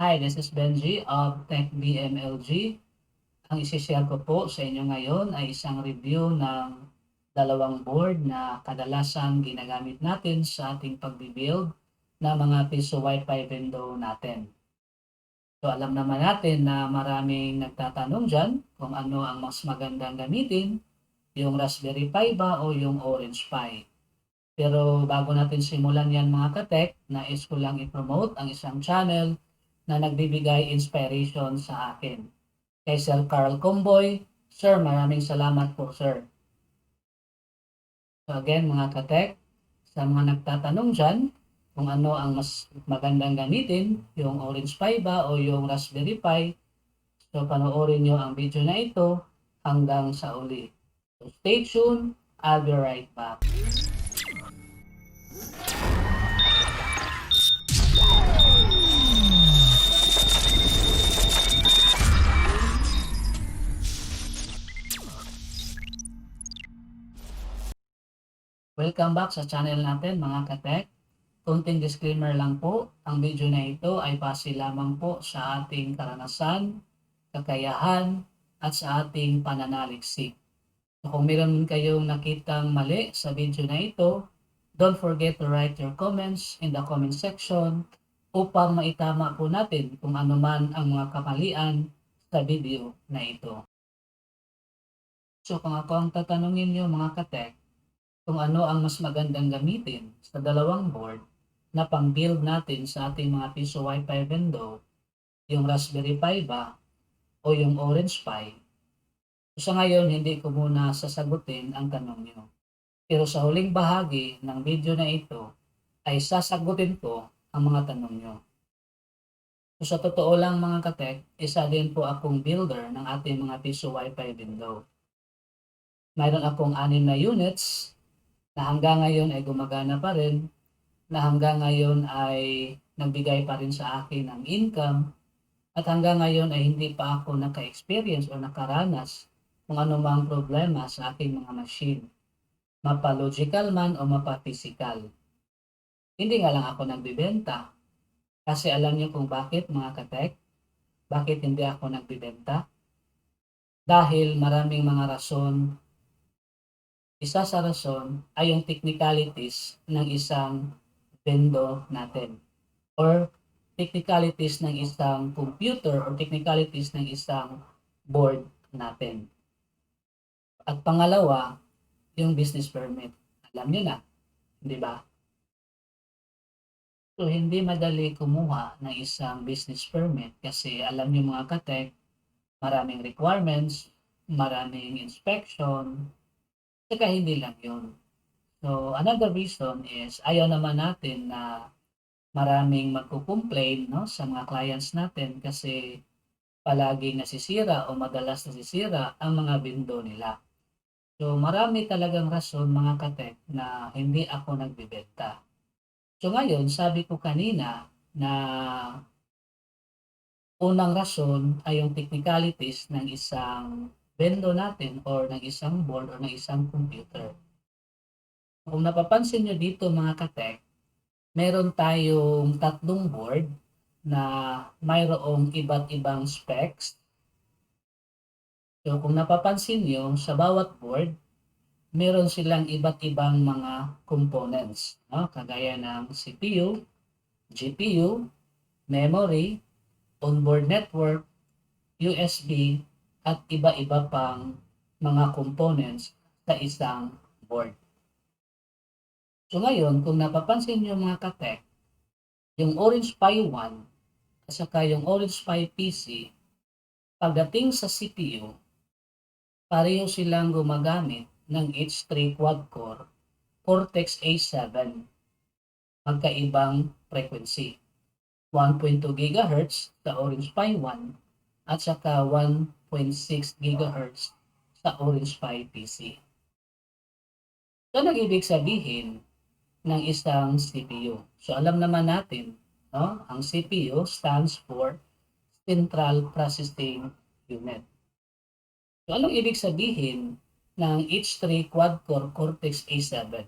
Hi, this is Benji of Tech BMLG. Ang isi-share ko po sa inyo ngayon ay isang review ng dalawang board na kadalasan ginagamit natin sa ating pagbibuild ng mga piso Wi-Fi window natin. So alam naman natin na maraming nagtatanong dyan kung ano ang mas magandang gamitin, yung Raspberry Pi ba o yung Orange Pi. Pero bago natin simulan yan mga katek, nais ko lang i-promote ang isang channel na nagbibigay inspiration sa akin. Kay Sir Carl Comboy, Sir, maraming salamat po, Sir. So again, mga katek, sa mga nagtatanong dyan, kung ano ang mas magandang gamitin, yung Orange Pi ba o yung Raspberry Pi, so panoorin nyo ang video na ito hanggang sa uli. So stay tuned, I'll be right back. Welcome back sa channel natin mga katek. Konting disclaimer lang po, ang video na ito ay base lamang po sa ating karanasan, kakayahan, at sa ating pananaliksik. So kung meron kayong nakitang mali sa video na ito, don't forget to write your comments in the comment section upang maitama po natin kung ano man ang mga kamalian sa video na ito. So kung ako ang tatanungin nyo mga katek, kung ano ang mas magandang gamitin sa dalawang board na pang-build natin sa ating mga piso Wi-Fi window, yung Raspberry Pi ba o yung Orange Pi. So sa ngayon, hindi ko muna sasagutin ang tanong nyo. Pero sa huling bahagi ng video na ito, ay sasagutin ko ang mga tanong nyo. So sa totoo lang mga katek, isa din po akong builder ng ating mga piso Wi-Fi window. Mayroon akong 6 na units na hanggang ngayon ay gumagana pa rin, na hanggang ngayon ay nagbigay pa rin sa akin ng income, at hanggang ngayon ay hindi pa ako naka-experience o nakaranas kung anumang problema sa aking mga machine, mapa-logical man o mapa-physical. Hindi nga lang ako nagbibenta. Kasi alam niyo kung bakit mga katek, bakit hindi ako nagbibenta? Dahil maraming mga rason. Isa sa rason ay yung technicalities ng isang vendor natin or technicalities ng isang computer or technicalities ng isang board natin. At pangalawa, yung business permit. Alam niyo na, di ba? So, hindi madali kumuha ng isang business permit kasi alam niyo mga katek, maraming requirements, maraming inspection, saka hindi lang yun. So, another reason is ayaw naman natin na maraming magko-complain no, sa mga clients natin kasi palaging nasisira o madalas nasisira ang mga window nila. So marami talagang rason mga katek na hindi ako nagbebenta. So ngayon, sabi ko kanina na unang rason ay yung technicalities ng isang window natin or ng isang board or ng isang computer. Kung napapansin nyo dito mga katek, meron tayong tatlong board na mayroong iba't ibang specs. So kung napapansin nyo, sa bawat board, meron silang iba't ibang mga components. No? Kagaya ng CPU, GPU, memory, onboard network, USB, at iba-iba pang mga components sa isang board. So ngayon, kung napapansin nyo mga katek, yung Orange Pi 1 at saka yung Orange Pi PC, pagdating sa CPU, pareho silang gumagamit ng H3 quad-core Cortex-A7, magkaibang frequency. 1.2 GHz sa Orange Pi 1 at saka 1.6 GHz sa Orange Pi PC. So, nag-ibig sabihin ng isang CPU. So, alam naman natin, no? Ang CPU stands for Central Processing Unit. So, anong ibig sabihin ng H3 quad-core Cortex-A7?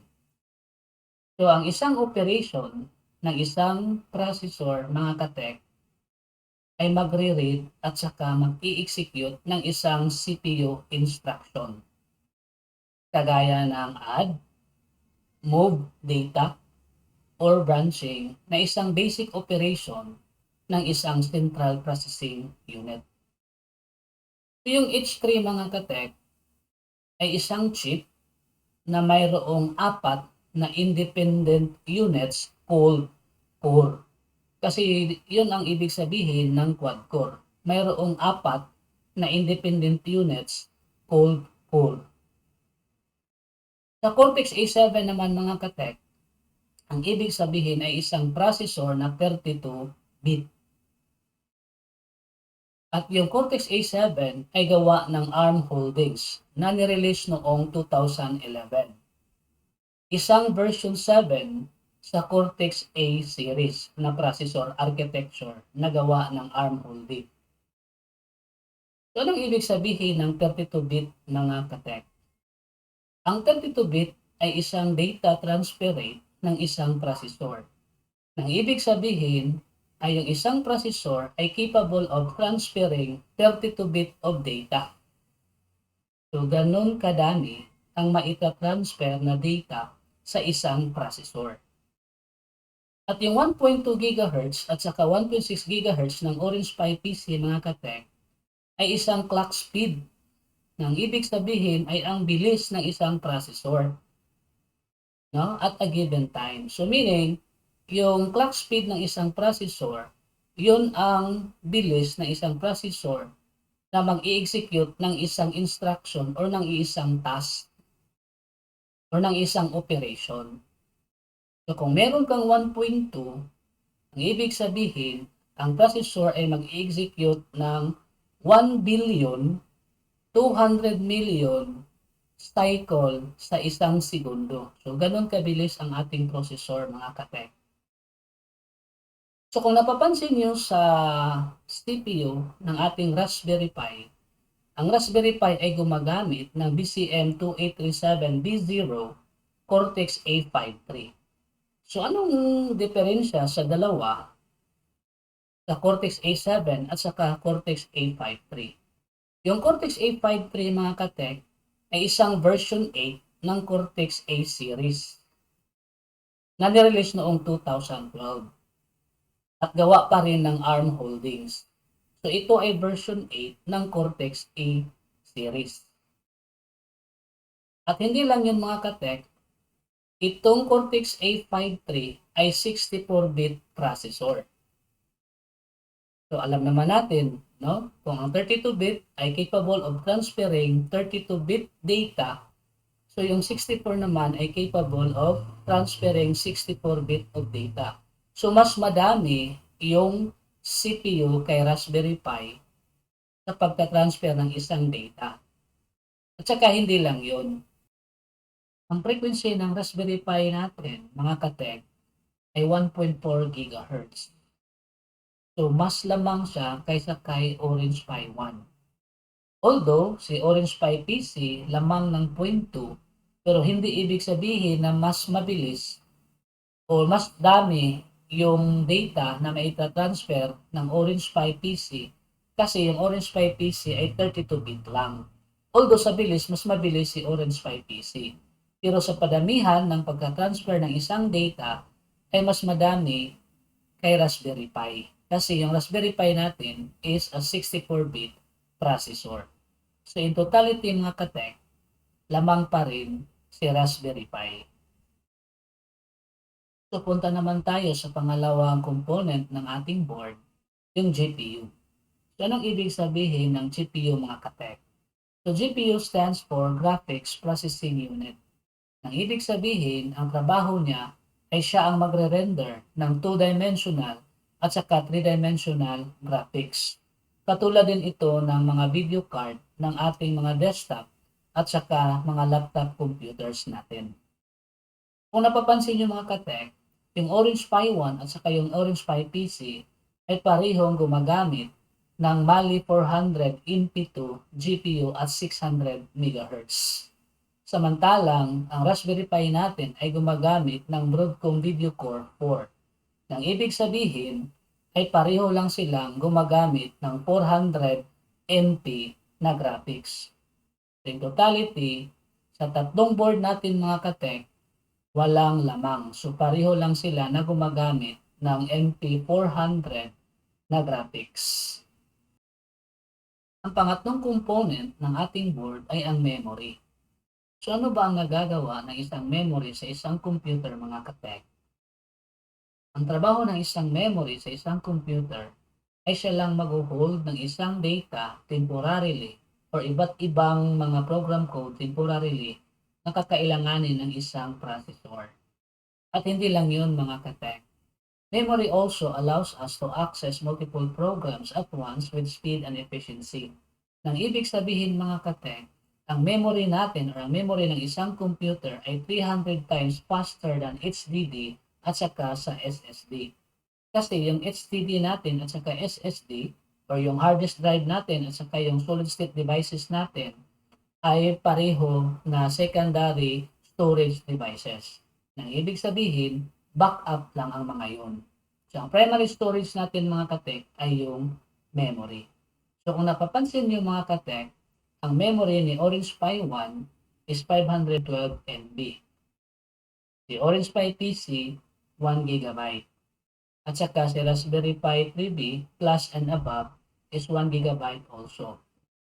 So, ang isang operation ng isang processor, mga katek, ay magre-read at saka mag-i-execute ng isang CPU instruction. Kagaya ng add, move data, or branching na isang basic operation ng isang central processing unit. Yung H3 mga katek ay isang chip na mayroong 4 na independent units called core. Kasi yun ang ibig sabihin ng quad core. Mayroong 4 na independent units called core. Sa Cortex A7 naman mga katek, ang ibig sabihin ay isang processor na 32-bit. At yung Cortex A7 ay gawa ng ARM Holdings na nirelease noong 2011. Isang version 7 sa Cortex A series na processor architecture na gawa ng ARM Holdings. So, anong ibig sabihin ng 32-bit mga katek? Ang 32-bit ay isang data transfer rate ng isang processor. Nang ibig sabihin ay yung isang processor ay capable of transferring 32-bit of data. So, ganun kadami ang maita-transfer na data sa isang processor. At yung 1.2 GHz at saka 1.6 GHz ng Orange Pi PC mga katek ay isang clock speed. Nang ibig sabihin ay ang bilis ng isang processor, no? At a given time. So meaning, yung clock speed ng isang processor, yun ang bilis ng isang processor na mag-i-execute ng isang instruction or ng isang task or ng isang operation. So kung meron kang 1.2, ang ibig sabihin, ang processor ay mag-i-execute ng 1,200,000,000 cycle sa isang segundo. So, ganun kabilis ang ating processor mga katek. So, kung napapansin nyo sa CPU ng ating Raspberry Pi, ang Raspberry Pi ay gumagamit ng BCM2837B0 Cortex A53. So, anong diferensya sa dalawa, sa Cortex A7 at saka Cortex A53? Yung Cortex A53 mga katek ay isang version 8 ng Cortex A series na nirelease noong 2012 at gawa pa rin ng ARM Holdings. So ito ay version 8 ng Cortex A series. At hindi lang yun mga katek, itong Cortex A53 ay 64-bit processor. So alam naman natin, no? Kung ang 32-bit ay capable of transferring 32-bit data, so yung 64 naman ay capable of transferring 64-bit of data. So mas madami yung CPU kay Raspberry Pi sa pagka-transfer ng isang data. At saka hindi lang yun. Ang frequency ng Raspberry Pi natin, mga katek, ay 1.4 GHz. So, mas lamang siya kaysa kay Orange Pi 1. Although, si Orange Pi PC lamang ng 0.2, pero hindi ibig sabihin na mas mabilis o mas dami yung data na maita-transfer ng Orange Pi PC kasi yung Orange Pi PC ay 32-bit lang. Although sa bilis, mas mabilis si Orange Pi PC. Pero sa padamihan ng pagka-transfer ng isang data ay mas madami kay Raspberry Pi. Kasi yung Raspberry Pi natin is a 64-bit processor. So in totality mga katek, lamang pa rin si Raspberry Pi. So punta naman tayo sa pangalawang component ng ating board, yung GPU. So anong ibig sabihin ng GPU mga katek? So GPU stands for Graphics Processing Unit. Ang ibig sabihin, ang trabaho niya ay siya ang magre-render ng 2-dimensional at saka 3-dimensional graphics. Katulad din ito ng mga video card ng ating mga desktop at saka mga laptop computers natin. Kung napapansin nyo mga katek, yung Orange Pi 1 at saka yung Orange Pi PC ay parehong gumagamit ng Mali 400 InP2 GPU at 600 MHz. Samantalang, ang Raspberry Pi natin ay gumagamit ng Broadcom Video Core 4. Nang ibig sabihin, ay pareho lang silang gumagamit ng 400 MB na graphics. In totality, sa tatlong board natin mga katek, walang lamang. So pareho lang sila na gumagamit ng MP400 na graphics. Ang pangatlong component ng ating board ay ang memory. So ano ba ang nagagawa ng isang memory sa isang computer mga katek? Ang trabaho ng isang memory sa isang computer ay siya lang mag-hold ng isang data temporarily or iba't ibang mga program code temporarily na kakailanganin ng isang processor. At hindi lang yun mga katek. Memory also allows us to access multiple programs at once with speed and efficiency. Nang ibig sabihin mga katek, ang memory natin or ang memory ng isang computer ay 300 times faster than HDD at saka sa SSD. Kasi yung HDD natin at saka SSD or yung hard disk drive natin at saka yung solid state devices natin ay pareho na secondary storage devices. Nang ibig sabihin, backup lang ang mga yun. So, ang primary storage natin mga katek ay yung memory. So, kung napapansin niyo mga katek, ang memory ni Orange Pi 1 is 512 MB. Si Orange Pi PC, 1 GB. At saka si Raspberry Pi 3B plus and above is 1 GB also.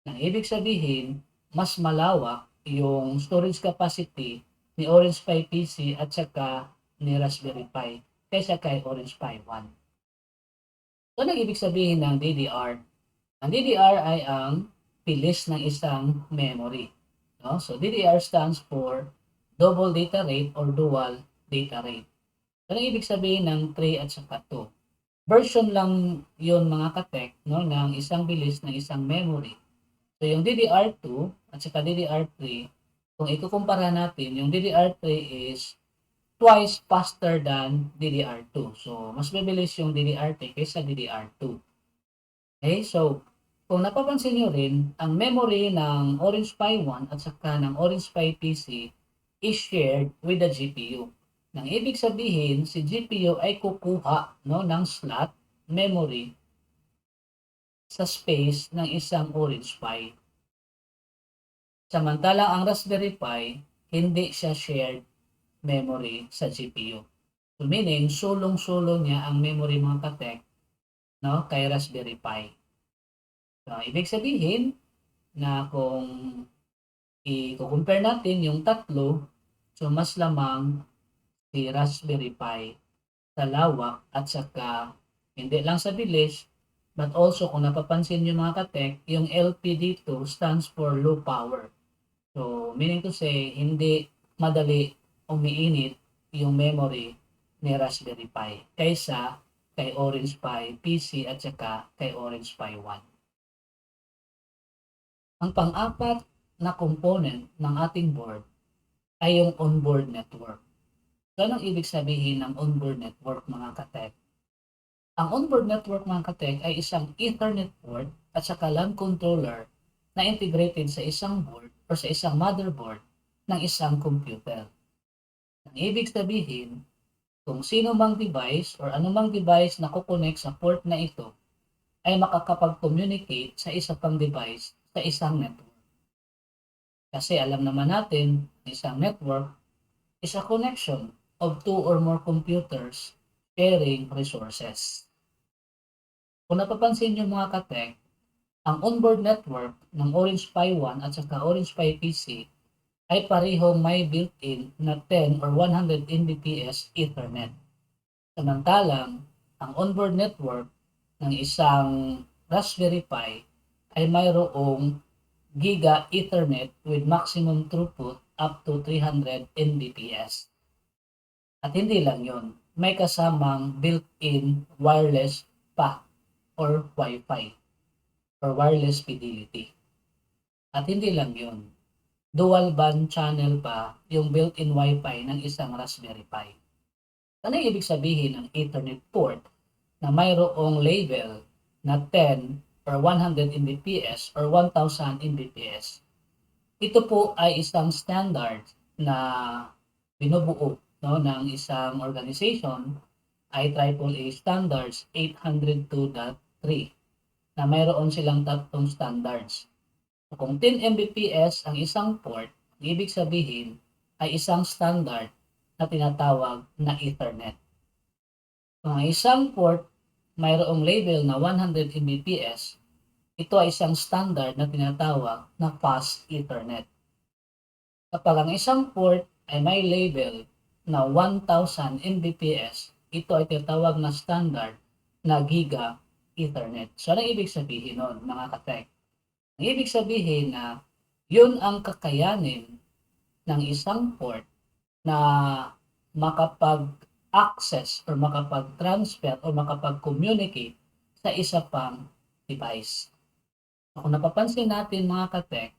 Nang ibig sabihin, mas malawak yung storage capacity ni Orange Pi PC at saka ni Raspberry Pi kaysa kay Orange Pi 1. So, ano ibig sabihin ng DDR? Ang DDR ay ang bilis ng isang memory. No? So, DDR stands for double data rate or dual data rate. Ano ibig sabihin ng 3 at saka 2? Version lang yon mga katek no, ng isang bilis ng isang memory. So, yung DDR2 at saka DDR3, kung ikukumpara natin, yung DDR3 is twice faster than DDR2. So, mas mabilis yung DDR3 kaysa DDR2. Okay, so, kung napapansin nyo rin, ang memory ng Orange Pi 1 at saka ng Orange Pi PC is shared with the GPU. Nang ibig sabihin, si GPU ay kukuha no, ng slot memory sa space ng isang Orange Pi. Samantalang ang Raspberry Pi, hindi siya shared memory sa GPU. So meaning, sulong-sulo niya ang memory mga katek no, kay Raspberry Pi. So, ibig sabihin na kung i-compare natin yung tatlo, so mas lamang si Raspberry Pi sa lawak at saka hindi lang sa bilis, but also kung napapansin nyo mga katek, yung LP dito stands for low power. So, meaning to say, hindi madali umiinit yung memory ni Raspberry Pi kaysa kay Orange Pi PC at saka kay Orange Pi 1. Ang pang-apat na component ng ating board ay yung onboard network. So, anong ibig sabihin ng onboard network mga katek? Ang onboard network mga katek ay isang Ethernet port at saka LAN controller na integrated sa isang board o sa isang motherboard ng isang computer. Ang ibig sabihin, kung sino mang device or anumang device na kukonek sa port na ito ay makakapag-communicate sa isa pang device sa isang network. Kasi alam naman natin, isang network is a connection of two or more computers sharing resources. Kung napapansin nyo mga katek, ang onboard network ng Orange Pi 1 at saka Orange Pi PC ay parehong may built-in na 10 or 100 Mbps Ethernet. Samantalang, ang onboard network ng isang Raspberry Pi ay mayroong Giga Ethernet with maximum throughput up to 300 Mbps. At hindi lang yon, may kasamang built-in wireless pa or Wi-Fi or wireless fidelity. At hindi lang yon, dual band channel pa yung built-in Wi-Fi ng isang Raspberry Pi. Ano yung ibig sabihin ng Ethernet port na mayroong label na 10 or 100 Mbps or 1000 Mbps? Ito po ay isang standard na binubuo no, ng isang organization IEEE Standards 802.3 na mayroon silang tatlong standards. So, kung 10 Mbps ang isang port, ibig sabihin ay isang standard na tinatawag na Ethernet. Kung ang isang port mayroong label na 100 Mbps, ito ay isang standard na tinatawag na Fast Ethernet. Kapag ang isang port ay may label na 1,000 Mbps, ito ay tinatawag na standard na Giga Ethernet. So, ano ibig sabihin nun, mga ka-tech? Ang ibig sabihin na yun ang kakayanin ng isang port na makapag-access or makapag-transfer or makapag-communicate sa isa pang device. Kung napapansin natin mga ka-tech,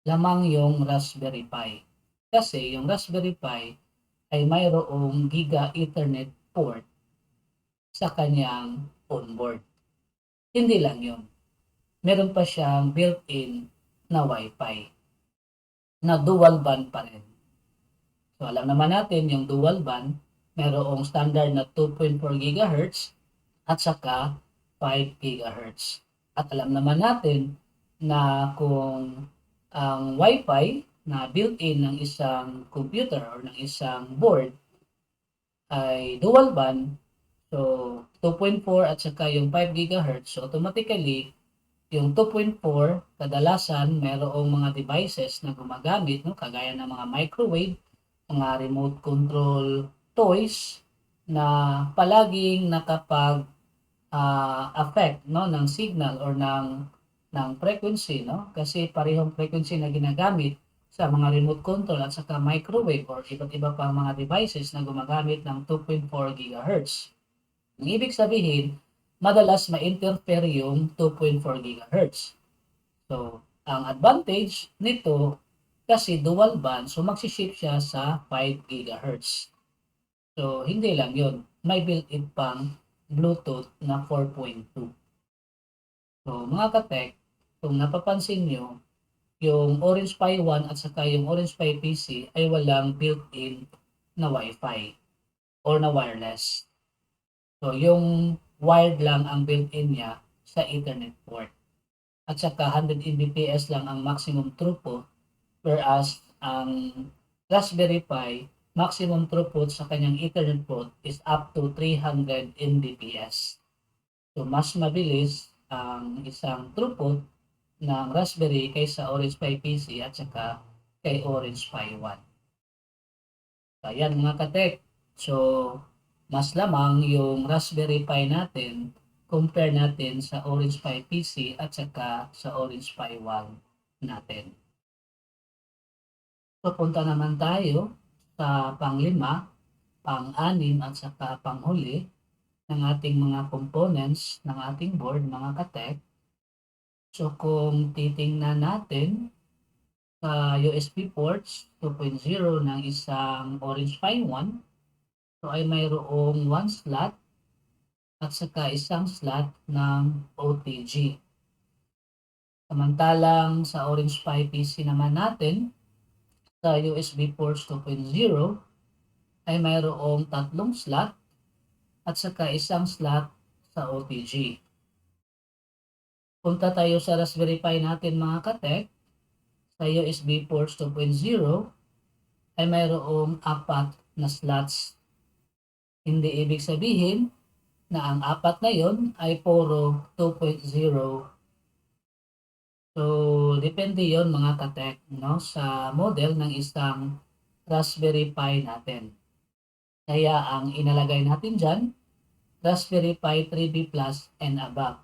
lamang yung Raspberry Pi. Kasi yung Raspberry Pi ay mayroong Giga Ethernet port sa kanyang onboard. Hindi lang yun. Meron pa siyang built-in na Wi-Fi na dual band pa rin. So alam naman natin yung dual band, mayroong standard na 2.4 GHz at saka 5 GHz. At alam naman natin na kung ang Wi-Fi na built-in ng isang computer or ng isang board ay dual band, so 2.4 at saka yung 5 GHz, so automatically yung 2.4 kadalasan mayroong mga devices na gumagamit, no, kagaya ng mga microwave, mga remote control toys na palaging nakapag affect, no, ng signal or ng frequency, no, kasi parehong frequency na ginagamit sa mga remote control at saka microwave or iba't iba pang mga devices na gumagamit ng 2.4 GHz. Ang ibig sabihin, madalas ma-interfere yung 2.4 GHz. So, ang advantage nito, kasi dual band, so magsishift siya sa 5 GHz. So, hindi lang yun. May built-in pang Bluetooth na 4.2. So, mga ka-tech, kung napapansin nyo, yung Orange Pi 1 at saka yung Orange Pi PC ay walang built-in na Wi-Fi or na wireless. So, yung wired lang ang built-in niya sa Ethernet port. At saka 100 Mbps lang ang maximum throughput, whereas ang Raspberry Pi maximum throughput sa kanyang Ethernet port is up to 300 Mbps. So, mas mabilis ang isang throughput ng Raspberry kaysa Orange Pi PC at saka kay Orange Pi 1. So, ayan mga ka-tech. So, mas lamang yung Raspberry Pi natin compare natin sa Orange Pi PC at saka sa Orange Pi 1 natin. So, punta naman tayo sa pang-5, pang-6 at saka pang-huli ng ating mga components ng ating board, mga ka-tech. So, kung titingnan natin sa USB ports 2.0 ng isang Orange Pi 1, so ay mayroong 1 slot at saka isang slot ng OTG. Samantalang sa Orange Pi PC naman natin, sa USB ports 2.0 ay mayroong 3 slot at saka isang slot sa OTG. Punta tayo sa Raspberry Pi natin mga ka-tech, sa USB ports 2.0 ay mayroong 4 na slots. Hindi ibig sabihin na ang 4 na yon ay puro 2.0. So, depende yon mga ka-tech, no, sa model ng isang Raspberry Pi natin. Kaya ang inalagay natin dyan, Raspberry Pi 3B Plus and above.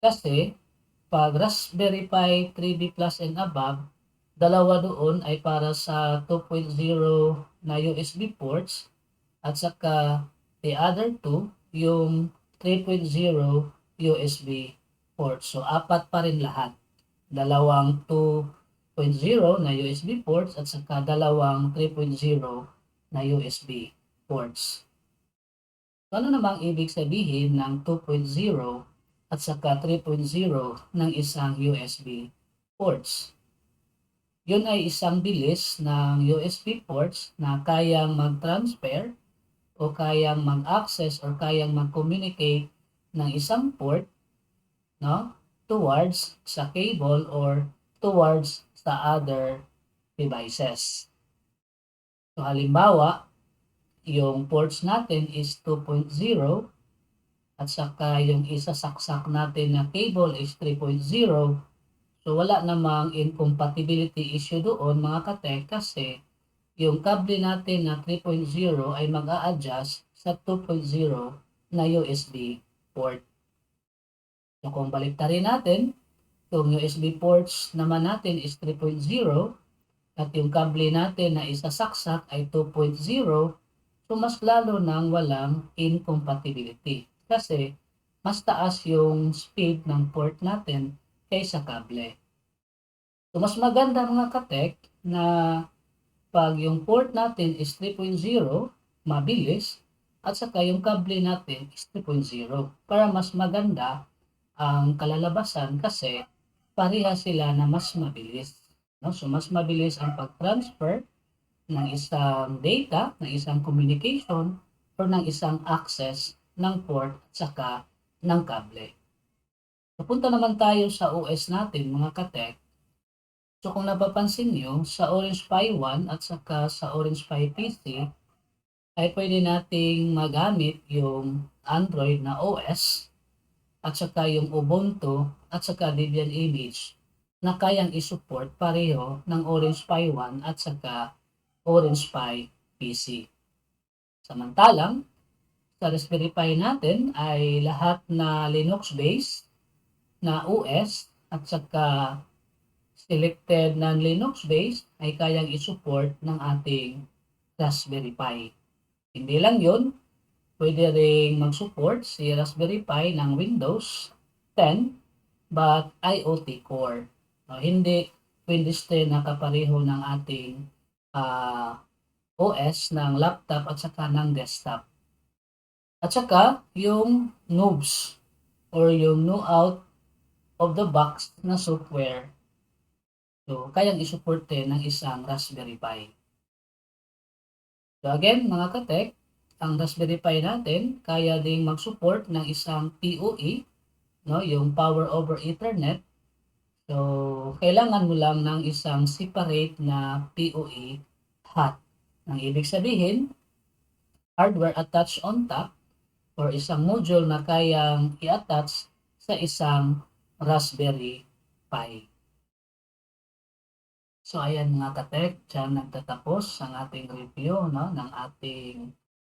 Kasi, pag Raspberry Pi 3B Plus and above, dalawa doon ay para sa 2.0 na USB ports at saka the other two, yung 3.0 USB ports. So, 4 pa rin lahat. Dalawang 2.0 na USB ports at saka dalawang 3.0 na USB ports. So, ano namang ibig sabihin ng 2.0 at saka 3.0 ng isang USB ports? Yun ay isang bilis ng USB ports na kayang mag-transfer o kayang mag-access or kayang mag-communicate ng isang port, no, towards sa cable or towards sa other devices. So halimbawa, yung ports natin is 2.0 at saka yung isasaksak natin na cable is 3.0. So wala namang incompatibility issue doon mga katek kasi yung kable natin na 3.0 ay mag-a-adjust sa 2.0 na USB port. So kung baliktarin natin, yung USB ports naman natin is 3.0 at yung kable natin na isasaksak ay 2.0, so mas lalo nang walang incompatibility kasi mas taas yung speed ng port natin kaysa kable. So mas maganda mga katek na pag yung port natin is 3.0, mabilis, at saka yung kable natin is 3.0 para mas maganda ang kalalabasan kasi pareha sila na mas mabilis. No? So mas mabilis ang pag-transfer ng isang data, ng isang communication, or ng isang access ng port at saka ng kable. So punta naman tayo sa OS natin mga katek. So kung napapansin nyo, sa Orange Pi 1 at saka sa Orange Pi PC, ay pwede nating magamit yung Android na OS at saka yung Ubuntu at saka Debian Image na kayang isupport pareho ng Orange Pi 1 at saka Orange Pi PC. Samantalang, sa Raspberry Pi natin ay lahat na Linux-based na OS at saka selected ng Linux-based ay kayang isupport ng ating Raspberry Pi. Hindi lang yun, pwede ring mag-support si Raspberry Pi ng Windows 10 but IoT Core. No, hindi Windows 10 na kapareho ng ating OS ng laptop at saka ng desktop. At saka yung NUBS or yung new out of the box na software. So, kayang isupport din ng isang Raspberry Pi. So again, mga katek, ang Raspberry Pi natin kaya ding mag-support ng isang PoE, no, yung Power over Ethernet. So, kailangan mo lang ng isang separate na PoE hot. Ang ibig sabihin, hardware attached on top or isang module na kayang i-attach sa isang Raspberry Pi. So ayan mga katek, dyan nagtatapos ang ating review, no, ng ating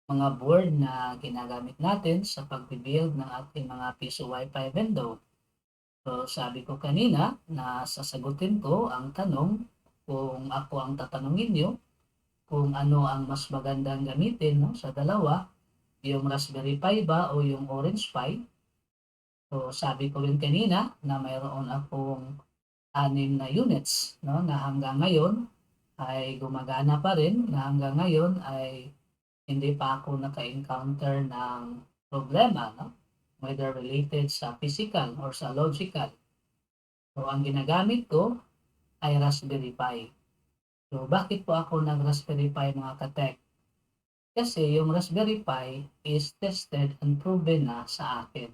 mga board na ginagamit natin sa pag-build ng ating mga piso Wi-Fi window. So sabi ko kanina na sasagutin ko ang tanong kung ako ang tatanungin nyo kung ano ang mas magandang gamitin, no, sa dalawa, yung Raspberry Pi ba o yung Orange Pi. So sabi ko rin kanina na mayroon akong 6 na units, no, na hanggang ngayon ay gumagana pa rin, na hanggang ngayon ay hindi pa ako naka-encounter ng problema, no, whether related sa physical or sa logical. So ang ginagamit ko ay Raspberry Pi. So bakit po ako nag-Raspberry Pi mga katek? Kasi yung Raspberry Pi is tested and proven na sa akin.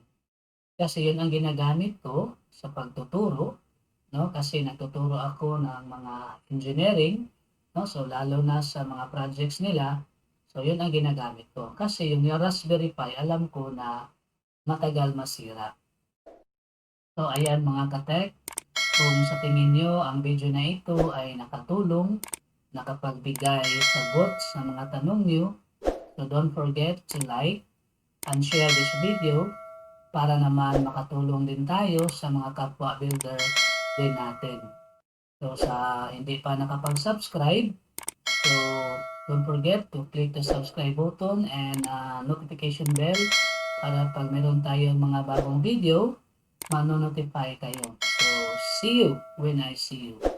Kasi yun ang ginagamit ko sa pagtuturo, no, kasi nagtuturo ako ng mga engineering, no, so lalo na sa mga projects nila, so yun ang ginagamit ko kasi yung Raspberry Pi alam ko na matagal masira. So ayan mga katek, kung sa tingin nyo ang video na ito ay nakatulong, nakapagbigay sagot sa mga tanong nyo, so don't forget to like and share this video para naman makatulong din tayo sa mga kapwa builder din natin. So sa hindi pa nakapag-subscribe, so don't forget to click the subscribe button and notification bell para pag meron tayong mga bagong video, mano-notify kayo. So see you when I see you.